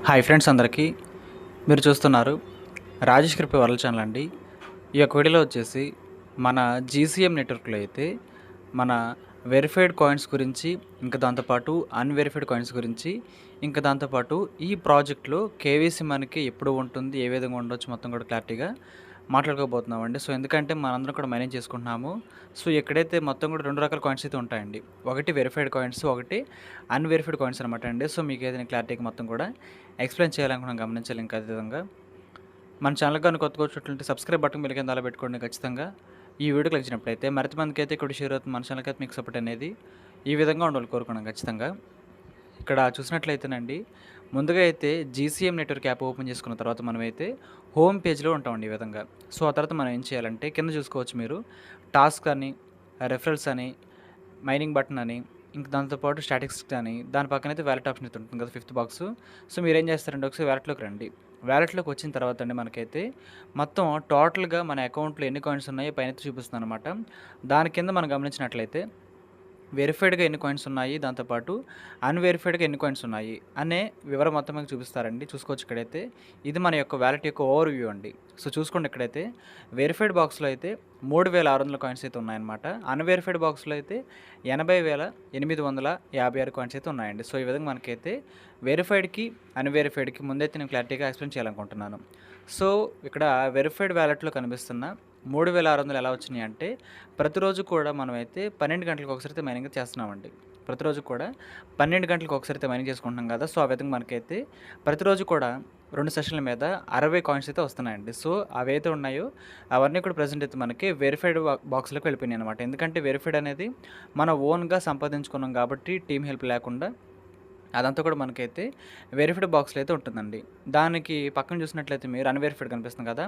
Hi friends అందరికీ. మీరు చూస్తున్నారు రాజేష్ కృప వరల్డ్ ఛానల్ అండి. ఈ యొక్క వీడియోలో వచ్చేసి మన జీసీఎం నెట్వర్క్లో అయితే మన వెరిఫైడ్ కాయిన్స్ గురించి, ఇంకా దాంతోపాటు అన్వెరిఫైడ్ కాయిన్స్ గురించి, ఇంకా దాంతోపాటు ఈ ప్రాజెక్ట్లో కేవైసీ మనకి ఎప్పుడు ఉంటుంది, ఏ విధంగా ఉండొచ్చు మొత్తం కూడా క్లారిటీగా మాట్లాడుకోబోతున్నామండి. సో ఎందుకంటే మనందరం కూడా మైనింగ్ చేసుకుంటున్నాము. సో ఎక్కడైతే మొత్తం కూడా 2 రకాల కాయిన్స్ అయితే ఉంటాయండి. ఒకటి వెరిఫైడ్ కాయిన్స్, ఒకటి అన్వెరిఫైడ్ కాయిన్స్ అనమాట అండి. సో మీకు ఏదైనా క్లారిటీగా మొత్తం కూడా ఎక్స్ప్లెయిన్ చేయాలనుకున్నాం, గమనించాలి. ఇంకా అదే విధంగా మన ఛానల్ కానీ కొత్తగా వచ్చినట్లయితే సబ్స్క్రైబ్ బటన్ మీరు కింద అలా పెట్టుకోండి ఖచ్చితంగా. ఈ వీడియోకి వచ్చినప్పుడైతే మరింత మందికి అయితే ఇక్కడ షేర్ అవుతుంది. మన ఛానల్కి అయితే మీకు సపోర్ట్ అనేది ఈ విధంగా ఉండాలి కోరుకున్నాం ఖచ్చితంగా. ఇక్కడ చూసినట్లయితేనండి, ముందుగా అయితే జీసీఎం నెట్వర్క్ యాప్ ఓపెన్ చేసుకున్న తర్వాత మనమైతే హోమ్ పేజ్లో ఉంటామండి ఈ విధంగా. సో ఆ తర్వాత మనం ఏం చేయాలంటే కింద చూసుకోవచ్చు మీరు, టాస్క్ అని, రెఫరల్స్ అని, మైనింగ్ బటన్ అని, ఇంక దాంతోపాటు స్టాటిక్స్ అని, దాని పక్కనైతే వ్యాలెట్ ఆప్షన్ అయితే ఉంటుంది కదా, ఫిఫ్త్ బాక్స్. సో మీరేం చేస్తారంటే ఒకసారి వ్యాలెట్లోకి రండి. వ్యాలెట్లోకి వచ్చిన తర్వాత అండి మనకైతే మొత్తం టోటల్గా మన అకౌంట్లో ఎన్ని కాయిన్స్ ఉన్నాయో పైన చూపిస్తుంది అనమాట. దాని కింద మనం గమనించినట్లయితే వెరిఫైడ్గా ఎన్ని కాయిన్స్ ఉన్నాయి, దాంతోపాటు అన్వెరిఫైడ్గా ఎన్ని కాయిన్స్ ఉన్నాయి అనే వివరం మొత్తం మీకు చూపిస్తారండి. చూసుకోవచ్చు ఇక్కడైతే. ఇది మన యొక్క వ్యాలెట్ యొక్క ఓవర్ వ్యూ అండి. సో చూసుకోండి, ఇక్కడైతే వెరిఫైడ్ బాక్స్లో అయితే 3600 కాయిన్స్ అయితే ఉన్నాయన్నమాట. అన్వెరిఫైడ్ బాక్స్లో అయితే 80,856 కాయిన్స్ అయితే ఉన్నాయండి. సో ఈ విధంగా మనకైతే వెరిఫైడ్కి అన్వెరిఫైడ్కి ముందైతే నేను క్లారిటీగా ఎక్స్ప్లెయిన్ చేయాలనుకుంటున్నాను. సో ఇక్కడ వెరిఫైడ్ వ్యాలెట్లో కనిపిస్తున్న 3600 ఎలా వచ్చినాయి అంటే, ప్రతిరోజు కూడా మనమైతే 12 గంటలకు ఒకసారి అయితే మైనింగ్ చేస్తున్నామండి. ప్రతిరోజు కూడా 12 గంటలకు ఒకసారి అయితే మైనింగ్ చేసుకుంటున్నాం కదా. సో ఆ విధంగా మనకైతే ప్రతిరోజు కూడా 2 సెషన్ల మీద 60 కాయిన్స్ అయితే వస్తున్నాయండి. సో అవైతే ఉన్నాయో అవన్నీ కూడా ప్రజెంట్ అయితే మనకి వెరిఫైడ్ బాక్స్లోకి వెళ్ళిపోయినాయి అనమాట. ఎందుకంటే వెరిఫైడ్ అనేది మన ఓన్గా సంపాదించుకున్నాం కాబట్టి టీమ్ హెల్ప్ లేకుండా అదంతా కూడా మనకైతే వెరిఫైడ్ బాక్స్లో అయితే ఉంటుందండి. దానికి పక్కన చూసినట్లయితే మీరు అన్వెరిఫైడ్ కనిపిస్తుంది కదా.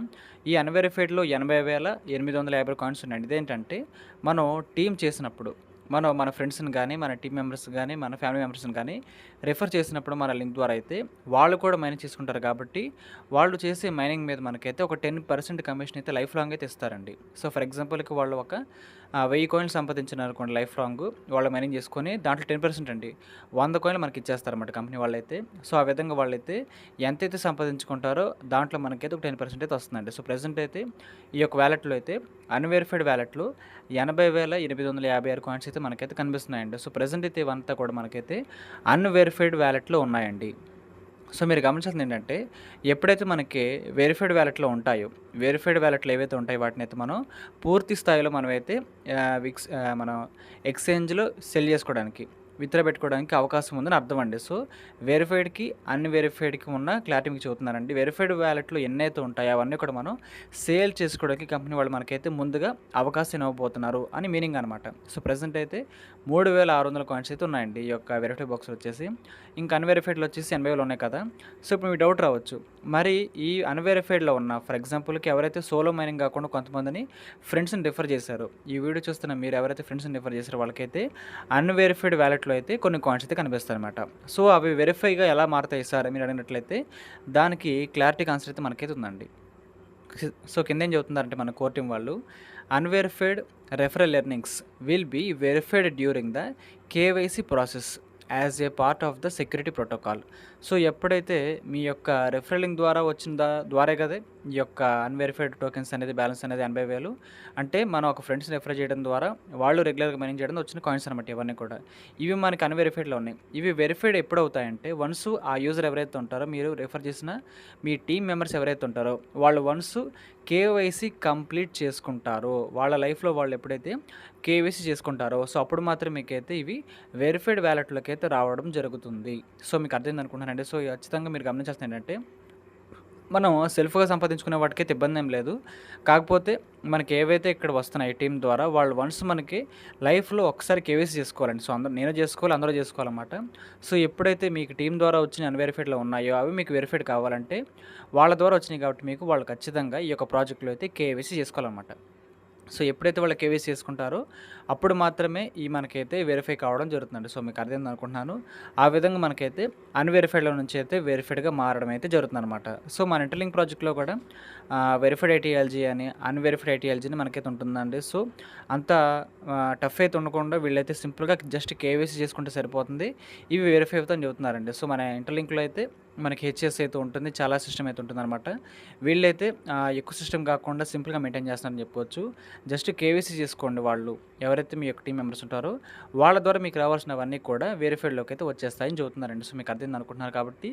ఈ అన్వెరిఫైడ్లో 80,850 కాయిన్స్ ఉన్నాయండి. ఇదేంటంటే మనం టీం చేసినప్పుడు మన ఫ్రెండ్స్ని కానీ, మన టీం మెంబర్స్ కానీ, మన ఫ్యామిలీ మెంబర్స్ని కానీ రెఫర్ చేసినప్పుడు మన లింక్ ద్వారా అయితే వాళ్ళు కూడా మైనింగ్ చేసుకుంటారు కాబట్టి వాళ్ళు చేసే మైనింగ్ మీద మనకైతే ఒక 10% కమిషన్ అయితే లైఫ్ లాంగ్ అయితే ఇస్తారండి. సో ఫర్ ఎగ్జాంపుల్కి వాళ్ళు ఒక 1000 కాయిన్లు సంపాదించినారు అనుకోండి లైఫ్ లాంగ్, వాళ్ళు మైనింగ్ చేసుకొని దాంట్లో 10% అండి 100 కాయిన్లు మనకి ఇచ్చేస్తారన్నమాట కంపెనీ వాళ్ళైతే. సో ఆ విధంగా వాళ్ళైతే ఎంతైతే సంపాదించుకుంటారో దాంట్లో మనకైతే ఒక 10% అయితే వస్తుందండి. సో ప్రెసెంట్ అయితే ఈ యొక్క వ్యాలెట్లో అయితే అన్వెరిఫైడ్ వ్యాలెట్లో 80,856 కాయిన్స్ అయితే మనకైతే కనిపిస్తున్నాయండి. సో ప్రెసెంట్ అయితే ఇవంతా కూడా మనకైతే అన్వెరిఫైడ్ వ్యాలెట్లో ఉన్నాయండి. సో మీరు గమనించాల్సింది ఏంటంటే, ఎప్పుడైతే మనకి వెరిఫైడ్ వ్యాలెట్లో ఉంటాయో, వెరిఫైడ్ వ్యాలెట్లు ఏవైతే ఉంటాయో వాటిని అయితే మనం పూర్తి స్థాయిలో మనమైతే మనం ఎక్స్చేంజ్లో సెల్ చేసుకోవడానికి, విత్డ్రా పెట్టుకోవడానికి అవకాశం ఉందని అర్థం అండి. సో వెరిఫైడ్కి అన్వెరిఫైడ్కి ఉన్న క్లారిటీ మీకు చెబుతున్నానండి. వెరిఫైడ్ వ్యాలెట్లో ఎన్నైతే ఉంటాయో అవన్నీ కూడా మనం సేల్ చేసుకోవడానికి కంపెనీ వాళ్ళు మనకైతే ముందుగా అవకాశం ఇవ్వబోతున్నారు అని మీనింగ్ అనమాట. సో ప్రెసెంట్ అయితే 3600 కాయిన్స్ అయితే ఉన్నాయండి ఈ యొక్క వెరిఫైడ్ బాక్స్లో వచ్చేసి. ఇంకా అన్వెరిఫైడ్లో వచ్చేసి 80,000 ఉన్నాయి కదా. సో ఇప్పుడు మీ డౌట్ రావచ్చు, మరి ఈ అన్వెరిఫైడ్లో ఉన్న ఫర్ ఎగ్జాంపుల్కి ఎవరైతే సోలో మైనింగ్ కాకుండా కొంతమందిని ఫ్రెండ్స్ని రిఫర్ చేశారు, ఈ వీడియో చూస్తున్న మీరు ఎవరైతే ఫ్రెండ్స్ని రిఫర్ చేశారో వాళ్ళకైతే అన్వెరిఫైడ్ వ్యాలెట్లో అయితే కొన్ని కాయిన్స్ అయితే కనిపిస్తాయి అనమాట. సో అవి వెరిఫైగా ఎలా మారుతాయి సార్ మీరు అడిగినట్లయితే దానికి క్లారిటీ ఆన్సర్ అయితే మనకైతే ఉందండి. సో కింద ఏం చెబుతున్నారంటే మన కోర్ టీం వాళ్ళు, unverified referral earnings will be verified during the KYC process as a part of the security protocol. So ఎప్పుడైతే మీ యొక్క రెఫరలింగ్ ద్వారా వచ్చిన ద్వారే కదా ఈ యొక్క అన్వెరిఫైడ్ టోకెన్స్ అనేది బ్యాలెన్స్ అనేది 80,000, అంటే మనం ఒక ఫ్రెండ్స్ని రెఫర్ చేయడం ద్వారా వాళ్ళు రెగ్యులర్గా మైనింగ్ చేయడం వచ్చిన కాయిన్స్ అనమాట ఇవన్నీ కూడా. ఇవి మనకి అన్వెరిఫైడ్లో ఉన్నాయి. ఇవి వెరిఫైడ్ ఎప్పుడు అవుతాయంటే, వన్స్ ఆ యూజర్ ఎవరైతే ఉంటారో, మీరు రెఫర్ చేసిన మీ టీం మెంబర్స్ ఎవరైతే ఉంటారో వాళ్ళు వన్స్ కేవైసీ కంప్లీట్ చేసుకుంటారో, వాళ్ళ లైఫ్లో వాళ్ళు ఎప్పుడైతే కేవైసీ చేసుకుంటారో, సో అప్పుడు మాత్రం మీకైతే ఇవి వెరిఫైడ్ వ్యాలెట్లోకి అయితే రావడం జరుగుతుంది. సో మీకు అర్థమైంది అనుకుంటున్నానండి. సో ఖచ్చితంగా మీరు గమనించాల్సింది ఏంటంటే, మనం సెల్ఫ్గా సంపాదించుకునే వాటికైతే ఇబ్బంది ఏం లేదు. కాకపోతే మనకి ఏవైతే ఇక్కడ వస్తున్నాయి టీం ద్వారా, వాళ్ళు వన్స్ మనకి లైఫ్లో ఒకసారి కేవైసీ చేసుకోవాలండి. సో నేను చేసుకోవాలి, అందరూ చేసుకోవాలన్నమాట. సో ఎప్పుడైతే మీకు టీం ద్వారా వచ్చిన అన్వెరిఫైడ్లో ఉన్నాయో అవి మీకు వెరిఫైడ్ కావాలంటే వాళ్ళ ద్వారా వచ్చినాయి కాబట్టి మీకు వాళ్ళు ఖచ్చితంగా ఈ యొక్క ప్రాజెక్ట్లో అయితే కేవైసీ చేసుకోవాలన్నమాట. సో ఎప్పుడైతే వాళ్ళు కేవైసీ చేసుకుంటారో అప్పుడు మాత్రమే ఈ మనకైతే వెరిఫై కావడం జరుగుతుందండి. సో మీకు అర్థమైంది అనుకుంటున్నాను. ఆ విధంగా మనకైతే అన్వెరిఫైడ్లో నుంచి అయితే వెరిఫైడ్గా మారడం అయితే జరుగుతుందన్నమాట. సో మన ఇంటర్లింక్ ప్రాజెక్ట్లో కూడా వెరిఫైడ్ ఐటీఎల్జీ అని, అన్వెరిఫైడ్ ఐటీఎల్జీని మనకైతే ఉంటుందండి. సో అంత టఫ్ అయితే ఉండకుండా వీళ్ళైతే సింపుల్గా జస్ట్ కేవైసీ చేసుకుంటే సరిపోతుంది, ఇవి వెరిఫై అవుతాయని చెబుతున్నారండి. సో మన ఇంటర్లింక్లో అయితే మనకి హెచ్ఎస్ అయితే ఉంటుంది. చాలా సిస్టమ్ అయితే ఉంటుందనమాట. వీళ్ళైతే ఎక్కువ సిస్టమ్ కాకుండా సింపుల్‌గా మెయింటైన్ చేస్తున్నారని చెప్పుకోవచ్చు. జస్ట్ కేవైసీ చేసుకోండి వాళ్ళు. ఎవరైతే మీ యొక్క టీమ్ మెంబర్స్ ఉంటారో వాళ్ళ ద్వారా మీకు రావాల్సినవన్నీ కూడా వెరిఫైడ్‌లోకి అయితే వచ్చేస్తాయని చెబుతున్నారండి. సో, మీకు అర్థమైంది అనుకుంటున్నారు కాబట్టి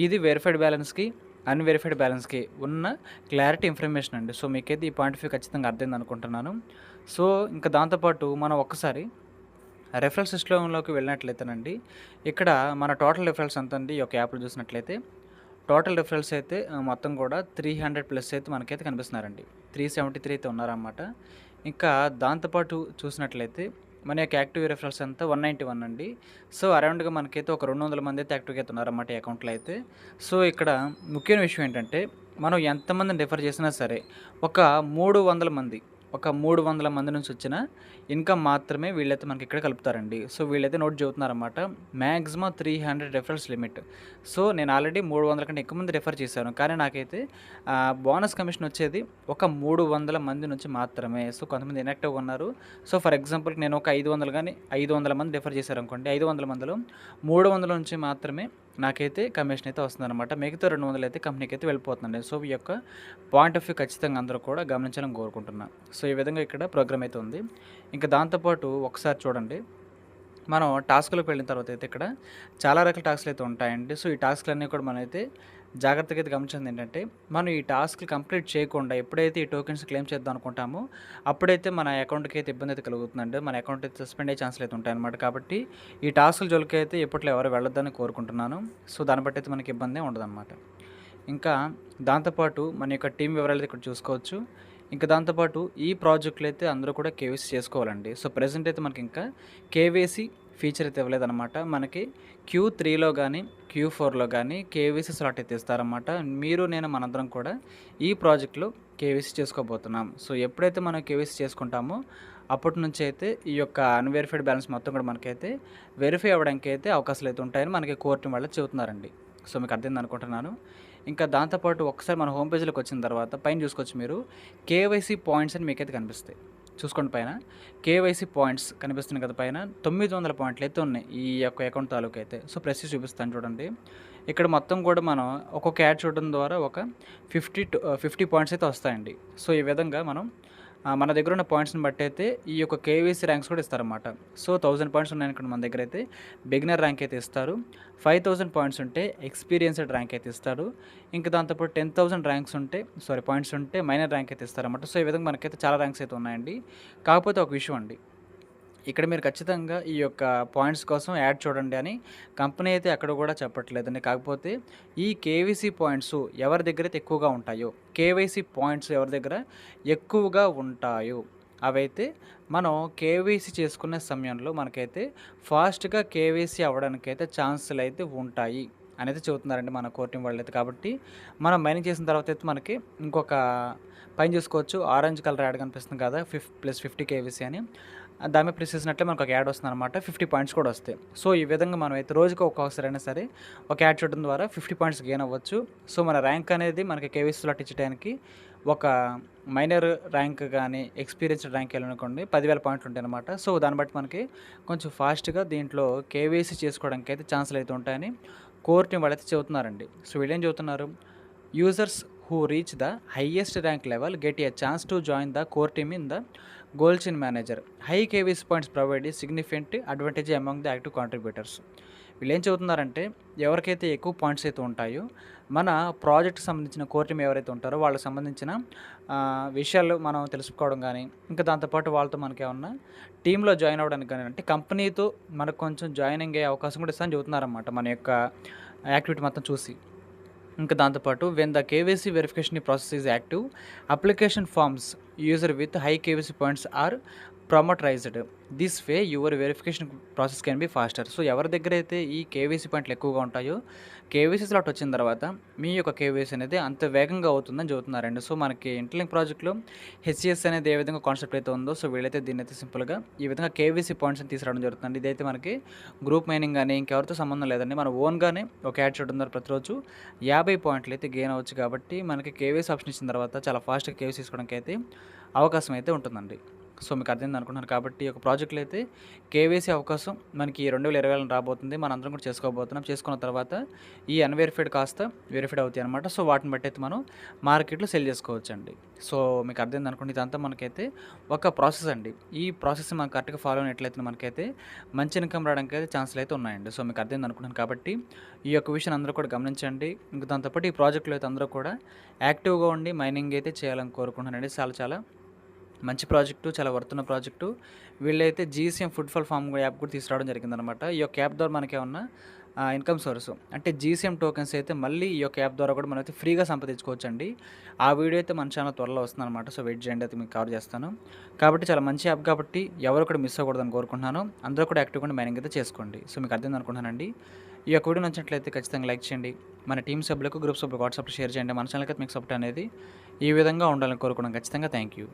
ఇది వెరిఫైడ్ బ్యాలెన్స్‌కి, అన్‌వెరిఫైడ్ బ్యాలెన్స్‌కి ఉన్న క్లారిటీ ఇన్ఫర్మేషన్ అండి. సో, మీకైతే ఈ పాయింట్ ఆఫ్ వ్యూ ఖచ్చితంగా అర్థమైంది అనుకుంటున్నాను. సో, ఇంకా దాంతో పాటు మనం ఒక్కసారి రెఫరల్ సిస్టంలోకి వెళ్ళినట్లయితేనండి, ఇక్కడ మన టోటల్ రిఫరల్స్ ఎంతండి ఈ యొక్క యాప్‌లో చూసినట్లయితే, టోటల్ రిఫరల్స్ అయితే మొత్తం కూడా 300 ప్లస్ అయితే మనకైతే కనిపిస్తున్నారండి. 373 అయితే ఉన్నారనమాట. ఇంకా దాంతో పాటు చూసినట్లయితే మన యొక్క యాక్టివ్ రిఫరల్స్ అంతా 191 అండి. సో, అరౌండ్‌గా మనకైతే ఒక 200 మంది అయితే యాక్టివ్‌గా అయితే ఉన్నారన్నమాట ఈ అకౌంట్‌లో అయితే. సో, ఇక్కడ ముఖ్యమైన విషయం ఏంటంటే, మనం ఎంతమందిని రిఫర్ చేసినా సరే, ఒక 300 మంది ఒక 300 మంది నుంచి వచ్చిన ఇన్‌కమ్ మాత్రమే వీళ్ళైతే మనకి ఇక్కడ కలుపుతారండి. సో, వీళ్ళైతే నోట్ చెబుతున్నారన్నమాట. Maximum 300 referrals limit. సో, నేను ఆల్రెడీ 300 కంటే ఎక్కువ మంది రిఫర్ చేశాను. కానీ నాకైతే బోనస్ కమిషన్ వచ్చేది ఒక 300 మంది నుంచి మాత్రమే. సో, కొంతమంది ఇన్‌యాక్టివ్‌గా ఉన్నారు. సో, ఫర్ ఎగ్జాంపుల్‌కి నేను ఒక 500 గాని 500 మంది రిఫర్ చేశారనుకోండి. 500 మందిలో 300 నుంచి మాత్రమే నాకైతే కమిషన్ అయితే వస్తుందన్నమాట. మిగతా 200 అయితే కంపెనీకి అయితే వెళ్ళిపోతుందండి. సో, ఈ యొక్క పాయింట్ ఆఫ్ వ్యూ ఖచ్చితంగా అందరూ కూడా గమనించాలని కోరుకుంటున్నా. సో, ఈ విధంగా ఇక్కడ ప్రోగ్రామ్ అయితే ఉంది. ఇంకా దాంతో పాటు ఒకసారి చూడండి. మనం టాస్క్‌లోకి వెళ్ళిన తర్వాత అయితే ఇక్కడ చాలా రకాల టాస్క్‌లు అయితే ఉంటాయండి. సో, ఈ టాస్క్‌లన్నీ కూడా మనమైతే జాగ్రత్తగా అయితే గమనించింది ఏంటంటే, మనం ఈ టాస్క్‌లు కంప్లీట్ చేయకుండా ఎప్పుడైతే ఈ టోకెన్స్ క్లెయిమ్ చేద్దాం అనుకుంటామో, అప్పుడైతే మన అకౌంట్‌కి అయితే ఇబ్బంది అయితే కలుగుతుందండి. మన అకౌంట్ అయితే సస్పెండ్ అయ్యే ఛాన్స్‌లు అయితే ఉంటాయన్నమాట. కాబట్టి ఈ టాస్క్‌ల జోలికి అయితే ఎప్పట్లో ఎవరు వెళ్ళొద్దని కోరుకుంటున్నాను. సో, దాన్ని బట్టి అయితే మనకి ఇబ్బంది ఏం ఉండదన్నమాట. ఇంకా దాంతో పాటు మన యొక్క టీమ్ వివరాలు అయితే ఇక్కడ చూసుకోవచ్చు. ఇంకా దాంతో పాటు ఈ ప్రాజెక్ట్‌లో అయితే అందరూ కూడా కేవైసీ చేసుకోవాలండి. సో, ప్రెజెంట్ అయితే మనకి ఇంకా కేవైసీ ఫీచర్ అయితే ఇవ్వలేదన్నమాట. మనకి Q3లో గానీ, Q4లో గానీ కేవైసీ స్లాట్ అయితే ఇస్తారన్నమాట. మీరు, నేను మనందరం కూడా ఈ ప్రాజెక్ట్‌లో కేవైసీ చేసుకోబోతున్నాం. సో, ఎప్పుడైతే మనం కేవైసీ చేసుకుంటామో అప్పటి నుంచి అయితే ఈ యొక్క అన్‌వెరిఫైడ్ బ్యాలెన్స్ మొత్తం కూడా మనకైతే వెరిఫై అవ్వడానికి అయితే అవకాశాలు అయితే ఉంటాయని మనకి కోర్ టీమ్ వాళ్ళు చెబుతున్నారండి. సో, మీకు అర్థమైంది అనుకుంటున్నాను. ఇంకా దాంతో పాటు ఒకసారి మన హోమ్ పేజ్‌లోకి వచ్చిన తర్వాత పైన చూసుకోవచ్చు మీరు కేవైసీ పాయింట్స్ అని మీకైతే కనిపిస్తాయి. చూసుకోండి పైన కేవైసీ పాయింట్స్ కనిపిస్తున్నాయి కదా పైన 900 పాయింట్లు అయితే ఉన్నాయి ఈ యొక్క అకౌంట్ తాలూకా అయితే. సో, ప్రెస్ చేసి చూపిస్తాను చూడండి. ఇక్కడ మొత్తం కూడా మనం ఒక్కొక్క యాడ్ చూడడం ద్వారా ఒక 50 పాయింట్స్ అయితే వస్తాయండి. సో, ఈ విధంగా మనం మన దగ్గర ఉన్న పాయింట్స్‌ని బట్టి అయితే ఈ యొక్క కేవైసీ ర్యాంక్స్ కూడా ఇస్తారన్నమాట. సో, 1000 పాయింట్స్ ఉన్నాయనుకోండి మన దగ్గర అయితే బిగినర్ ర్యాంక్ అయితే ఇస్తారు. 5000 పాయింట్స్ ఉంటే ఎక్స్‌పీరియన్స్‌డ్ ర్యాంక్ అయితే ఇస్తాడు. ఇంకా దాంతో పాటు 10,000 పాయింట్స్ ఉంటే మైనర్ ర్యాంక్ అయితే ఇస్తారన్నమాట. సో, ఈ విధంగా మనకైతే చాలా ర్యాంక్స్ అయితే ఉన్నాయండి. కాకపోతే ఒక విషయం అండి. ఇక్కడ మీరు ఖచ్చితంగా ఈ యొక్క పాయింట్స్ కోసం యాడ్ చూడండి అని కంపెనీ అయితే ఎక్కడ కూడా చెప్పట్లేదండి. కాకపోతే ఈ కేవైసీ పాయింట్స్ ఎవరి దగ్గర అయితే ఎక్కువగా ఉంటాయో, కేవైసీ పాయింట్స్ ఎవరి దగ్గర ఎక్కువగా ఉంటాయో అవైతే మనం కేవైసీ చేసుకునే సమయంలో మనకైతే ఫాస్ట్‌గా కేవైసీ అవ్వడానికైతే ఛాన్సులు అయితే ఉంటాయి అనేది చెబుతున్నారండి మన కోర్ టీమ్ వాళ్ళైతే. కాబట్టి మనం మైనింగ్ చేసిన తర్వాత అయితే మనకి ఇంకొక పైన చూసుకోవచ్చు ఆరెంజ్ కలర్ యాడ్ కనిపిస్తుంది కదా! +50 కేవైసీ అని. దాని మీద ప్రెస్ చేసినట్లే మనకు ఒక యాడ్ వస్తుందన్నమాట. 50 పాయింట్స్ కూడా వస్తాయి. సో, ఈ విధంగా మనం అయితే రోజుకి ఒక్కొక్కసారైనా సరే ఒక యాడ్ చూడడం ద్వారా 50 పాయింట్స్ గెయిన్ అవ్వచ్చు. సో, మన ర్యాంక్ అనేది మనకి కేవైసీ స్లాట్ ఇచ్చడానికి ఒక మైనర్ ర్యాంక్ గానీ, ఎక్స్‌పీరియన్స్‌డ్ ర్యాంక్ వెళ్ళాలనుకోండి 10,000 పాయింట్లు ఉంటాయన్నమాట. సో, దాన్ని బట్టి మనకి కొంచెం ఫాస్ట్‌గా దీంట్లో కేవైసీ చేసుకోవడానికి అయితే ఛాన్సులు అయితే ఉంటాయని కోర్ టీమ్ వాళ్ళైతే చెబుతున్నారండి. సో, వీళ్ళేం చెబుతున్నారు? Users who reach the highest rank level get a chance to join the core team in the goal chain manager. High KVC points provide a significant advantage among the active contributors. వీళ్ళు ఏం చెబుతున్నారంటే ఎవరికైతే ఎక్కువ points అయితే ఉంటాయో మన ప్రాజెక్ట్కి సంబంధించిన core team ఎవరైతే ఉంటారో వాళ్ళకి సంబంధించిన విషయాలు మనం తెలుసుకోవడం కానీ ఇంకా దాంతోపాటు వాళ్ళతో మనకి ఏమన్నా టీంలో జాయిన్ అవ్వడానికి కానీ అంటే కంపెనీతో మనకు కొంచెం జాయినింగ్ అయ్యే అవకాశం కూడా ఇస్తామని చెబుతున్నారన్నమాట మన యొక్క యాక్టివిటీ మొత్తం చూసి. ఇంకా దాంతోపాటు when the KYC verification process is active application forms user with high KYC points are prioritized this way your verification process can be faster. So, ఎవరి దగ్గర అయితే ఈ కేవైసీ పాయింట్లు ఎక్కువగా ఉంటాయో కేవైసీ స్లాట్ వచ్చిన తర్వాత మీ యొక్క కేవైసీ అనేది అంత వేగంగా అవుతుందని చెబుతున్నారండి. సో, మనకి ఇంటర్లింక్ ప్రాజెక్ట్లో హెచ్సిఎస్ అనేది ఏ విధంగా కాన్సెప్ట్ అయితే ఉందో సో వీళ్ళైతే దీన్ని అయితే సింపుల్గా ఈ విధంగా కేవైసీ పాయింట్స్ని తీసుకురావడం జరుగుతుంది. ఇదైతే మనకి గ్రూప్ మైనింగ్ కానీ ఇంకెవరితో సంబంధం లేదండి. మనం ఓన్గానే ఒక యాడ్ చేయడం ద్వారా ప్రతిరోజు 50 పాయింట్లు అయితే గెయిన్ అవ్వచ్చు. కాబట్టి మనకి కేవైసీ ఆప్షన్ ఇచ్చిన తర్వాత చాలా ఫాస్ట్గా కేవైసీ తీసుకోవడానికి అయితే అవకాశం అయితే ఉంటుందండి. సో, మీకు అర్థమైంది అనుకుంటున్నాను. కాబట్టి ఈ యొక్క ప్రాజెక్ట్‌లో అయితే కేవైసీ అవకాశం మనకి 2020లో రాబోతుంది. మనందరం కూడా చేసుకోబోతున్నాం. చేసుకున్న తర్వాత ఈ అన్‌వెరిఫైడ్ కాస్త వెరిఫైడ్ అవుతాయన్నమాట. సో, వాటిని బట్టి అయితే మనం మార్కెట్‌లో సెల్ చేసుకోవచ్చండి. సో, మీకు అర్థమైంది అనుకోండి. ఇదంతా మనకైతే ఒక ప్రాసెస్ అండి. ఈ ప్రాసెస్‌ని మనం కరెక్ట్‌గా ఫాలో అయినట్లయితే మనకైతే మంచి ఇన్‌కమ్ రావడానికైతే ఛాన్సులు అయితే ఉన్నాయండి. సో, మీకు అర్థమైంది అనుకుంటున్నాను. కాబట్టి ఈ యొక్క విషయాన్ని అందరూ కూడా గమనించండి. ఇంకా దాంతో పాటు ఈ ప్రాజెక్ట్‌లో అయితే అందరూ కూడా యాక్టివ్‌గా ఉండి మైనింగ్ అయితే చేయాలని కోరుకుంటున్నానండి. చాలా చాలా మంచి ప్రాజెక్టు. చాలా వర్త్ ఉన్న ప్రాజెక్టు. వీళ్ళైతే GCM food for farm app కూడా తీసుకురావడం జరిగిందనమాట. ఈ యొక్క యాప్ ద్వారా మనకేమన్నా ఇన్‌కమ్ సోర్స్ అంటే జీసీఎం టోకెన్స్ అయితే మళ్ళీ ఈ యొక్క యాప్ ద్వారా కూడా మనమైతే ఫ్రీగా సంపాదించుకోవచ్చండి. ఆ వీడియో అయితే మన ఛానల్ త్వరలో వస్తుందనమాట. సో, వెయిట్ చేయండి. అయితే మీకు కవర్ చేస్తాను. కాబట్టి చాలా మంచి యాప్ కాబట్టి ఎవరు కూడా మిస్ అవ్వకూడదని కోరుకుంటున్నాను. అందరూ కూడా యాక్టివ్‌గా ఉండి మైనింగ్ అయితే చేసుకోండి. సో, మీకు అర్థమైంది అనుకుంటున్నానండి. ఈ యొక్క వీడియో నచ్చినట్లయితే ఖచ్చితంగా లైక్ చేయండి. మన టీమ్ సభ్యులకు, గ్రూప్ సభ్యులకు వాట్సాప్‌లో షేర్ చేయండి. మన ఛానల్‌కి అయితే మీకు సపోర్ట్ అనేది ఈ విధంగా ఉండాలని కోరుకున్నాను. ఖచ్చితంగా థ్యాంక్ యూ.